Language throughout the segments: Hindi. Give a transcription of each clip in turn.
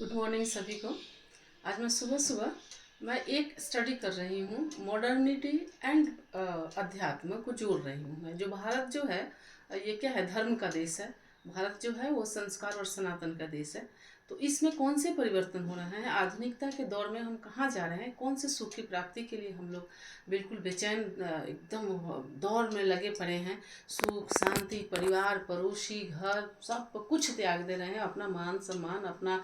गुड मॉर्निंग सभी को। आज मैं सुबह सुबह एक स्टडी कर रही हूँ, मॉडर्निटी एंड अध्यात्म को जोड़ रही हूँ मैं। जो भारत जो है ये क्या है, धर्म का देश है। भारत जो है वो संस्कार और सनातन का देश है। तो इसमें कौन से परिवर्तन हो रहे हैं, आधुनिकता के दौर में हम कहाँ जा रहे हैं, कौन से सुख की प्राप्ति के लिए हम लोग बिल्कुल बेचैन एकदम दौर में लगे पड़े हैं। सुख शांति, परिवार, पड़ोसी, घर, सब कुछ त्याग दे रहे हैं। अपना मान सम्मान, अपना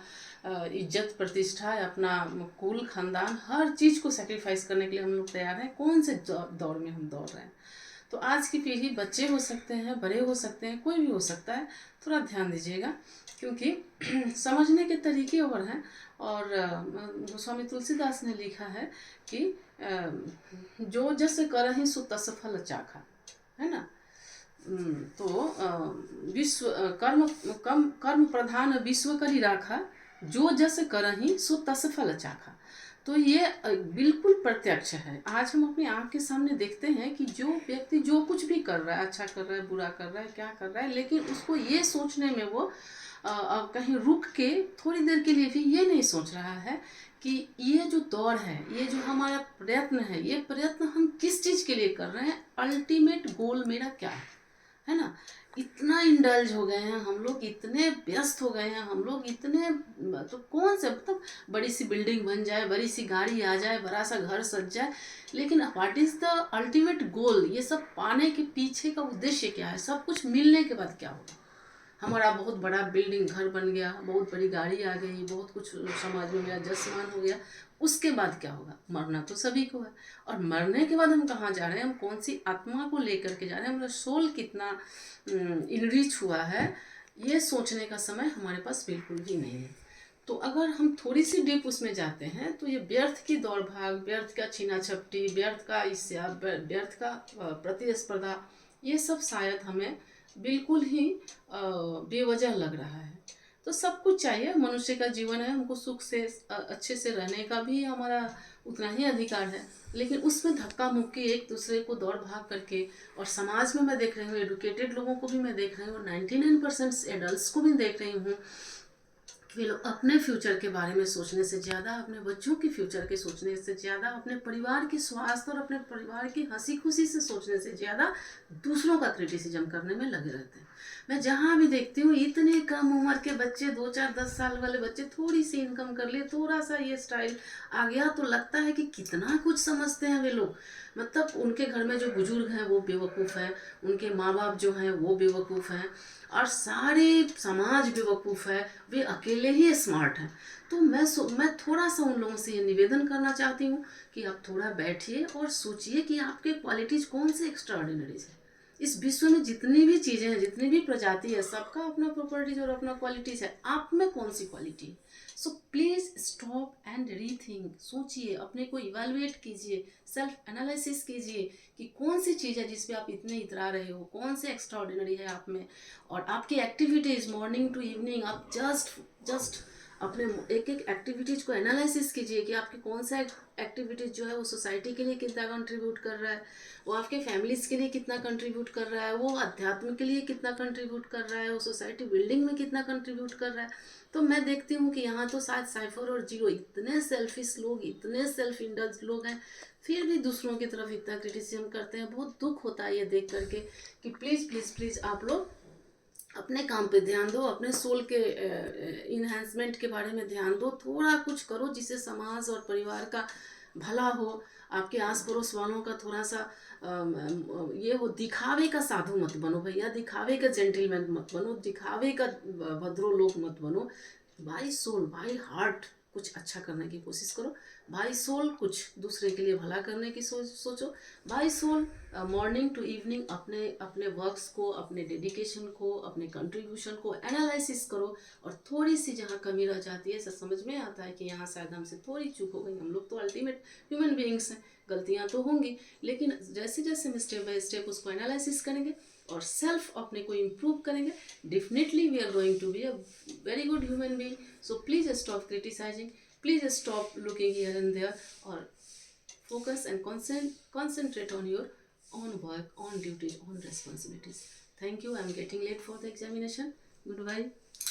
इज्जत प्रतिष्ठा, अपना कुल खानदान, हर चीज़ को सेक्रीफाइस करने के लिए हम लोग तैयार हैं। कौन से दौर में हम दौड़ रहे हैं। तो आज की पीढ़ी, बच्चे हो सकते हैं, बड़े हो सकते हैं, कोई भी हो सकता है, थोड़ा ध्यान दीजिएगा क्योंकि समझने के तरीके और हैं। और स्वामी तुलसीदास ने लिखा है कि जो जस करहि सो तस फल चाखा, है ना। तो विश्व कर्म प्रधान विश्व करी राखा, जो जस करहि सो तस फल चाखा। तो ये बिल्कुल प्रत्यक्ष है। आज हम अपनी आँख के सामने देखते हैं कि जो व्यक्ति जो कुछ भी कर रहा है, अच्छा कर रहा है, बुरा कर रहा है, क्या कर रहा है, लेकिन उसको ये सोचने में वो कहीं रुक के थोड़ी देर के लिए भी ये नहीं सोच रहा है कि ये जो दौड़ है, ये जो हमारा प्रयत्न है, ये प्रयत्न हम किस चीज़ के लिए कर रहे हैं, अल्टीमेट गोल मेरा क्या है ना। इतना इंडल्ज हो गए हैं हम लोग, इतने व्यस्त हो गए हैं हम लोग, इतने तो कौन से मतलब बड़ी सी बिल्डिंग बन जाए, बड़ी सी गाड़ी आ जाए, बड़ा सा घर सज जाए, लेकिन what is the ultimate goal, ये सब पाने के पीछे का उद्देश्य क्या है, सब कुछ मिलने के बाद क्या होगा। हमारा बहुत बड़ा बिल्डिंग घर बन गया, बहुत बड़ी गाड़ी आ गई, बहुत कुछ समाज में मेरा जसमान हो गया, उसके बाद क्या होगा। मरना तो सभी को है, और मरने के बाद हम कहाँ जा रहे हैं, हम कौन सी आत्मा को लेकर के जा रहे हैं, हमारा सोल कितना इनरिच हुआ है, ये सोचने का समय हमारे पास बिल्कुल भी नहीं है। तो अगर हम थोड़ी सी डीप उसमें जाते हैं तो ये व्यर्थ की दौड़ भाग, व्यर्थ का छीना झपटी, व्यर्थ का ईर्ष्या, व्यर्थ का प्रतिस्पर्धा, ये सब शायद हमें बिल्कुल ही बेवजह लग रहा है। तो सब कुछ चाहिए, मनुष्य का जीवन है, हमको सुख से अच्छे से रहने का भी हमारा उतना ही अधिकार है, लेकिन उसमें धक्का मुक्की, एक दूसरे को दौड़ भाग करके। और समाज में मैं देख रही हूँ, एडुकेटेड लोगों को भी मैं देख रही हूँ, 99% एडल्ट को भी देख रही हूँ कि लोग अपने फ्यूचर के बारे में सोचने से ज़्यादा, अपने बच्चों के फ्यूचर के सोचने से ज़्यादा, अपने परिवार के स्वास्थ्य और अपने परिवार की हंसी खुशी से सोचने से ज़्यादा दूसरों का क्रिटिसिज्म करने में लगे रहते हैं। मैं जहाँ भी देखती हूँ, इतने कम उम्र के बच्चे, 2 4 10 साल वाले बच्चे, थोड़ी सी इनकम कर लिए, थोड़ा सा ये स्टाइल आ गया तो लगता है कि कितना कुछ समझते हैं वे लोग। मतलब उनके घर में जो बुजुर्ग हैं वो बेवकूफ़ हैं, उनके माँ बाप जो हैं वो बेवकूफ़ हैं, और सारे समाज बेवकूफ़ है, वे अकेले ही स्मार्ट हैं। तो मैं थोड़ा सा उन लोगों से ये निवेदन करना चाहती हूँ कि आप थोड़ा बैठिए और सोचिए कि आपके क्वालिटीज़ कौन से एक्स्ट्रा ऑर्डिनरीज है। इस विश्व में जितनी भी चीज़ें हैं, जितनी भी प्रजाति है, सबका अपना प्रॉपर्टीज और अपना क्वालिटीज़ है। आप में कौन सी क्वालिटी है। सो प्लीज़ स्टॉप एंड रीथिंक, सोचिए, अपने को इवेलुएट कीजिए, सेल्फ एनालिसिस कीजिए कि कौन सी चीज़ है जिस पे आप इतने इतरा रहे हो, कौन से एक्स्ट्रा ऑर्डिनरी है आप में। और आपकी एक्टिविटीज़ मॉर्निंग टू इवनिंग, आप जस्ट अपने एक एक एक्टिविटीज़ को एनालिसिस कीजिए कि आपकी कौन सा एक्टिविटीज़ जो है वो सोसाइटी के लिए कितना कंट्रीब्यूट कर रहा है, वो आपके फैमिलीज़ के लिए कितना कंट्रीब्यूट कर रहा है, वो अध्यात्म के लिए कितना कंट्रीब्यूट कर रहा है, वो सोसाइटी बिल्डिंग में कितना कंट्रीब्यूट कर रहा है। तो मैं देखती हूँ कि यहाँ तो शायद साइफर और जीरो, इतने सेल्फिश लोग, इतने सेल्फ इंडल्ज लोग हैं, फिर भी दूसरों की तरफ इतना क्रिटिसिज्म करते हैं। बहुत दुख होता है ये देख करके कि प्लीज़ प्लीज़ प्लीज़ आप लोग अपने काम पे ध्यान दो, अपने सोल के इन्हेंसमेंट के बारे में ध्यान दो, थोड़ा कुछ करो जिससे समाज और परिवार का भला हो, आपके आस पड़ोस वालों का थोड़ा सा ये हो। दिखावे का साधु मत बनो भैया, दिखावे का जेंटलमैन मत बनो, दिखावे का भद्रो लोग मत बनो। बाई सोल, बाई हार्ट कुछ अच्छा करने की कोशिश करो। बाई सोल कुछ दूसरे के लिए भला करने की सोचो। By soul morning to evening अपने अपने वर्क्स को, अपने डेडिकेशन को, अपने कंट्रीब्यूशन को एनालिसिस करो। और थोड़ी सी जहाँ कमी रह जाती है, सब समझ में आता है कि यहाँ शायद हमसे थोड़ी चूक हो गई। हम लोग तो अल्टीमेट ह्यूमन बीइंग्स हैं, गलतियाँ तो होंगी, लेकिन जैसे जैसे हम स्टेप बाय स्टेप उसको एनालिसिस करेंगे और सेल्फ अपने को इम्प्रूव करेंगे, definitely we are going to be a very good human being. So please stop criticising, please stop looking here and there, और focus and concentrate on your own work, on duties, on responsibilities. Thank you. I'm getting late for the examination. Goodbye.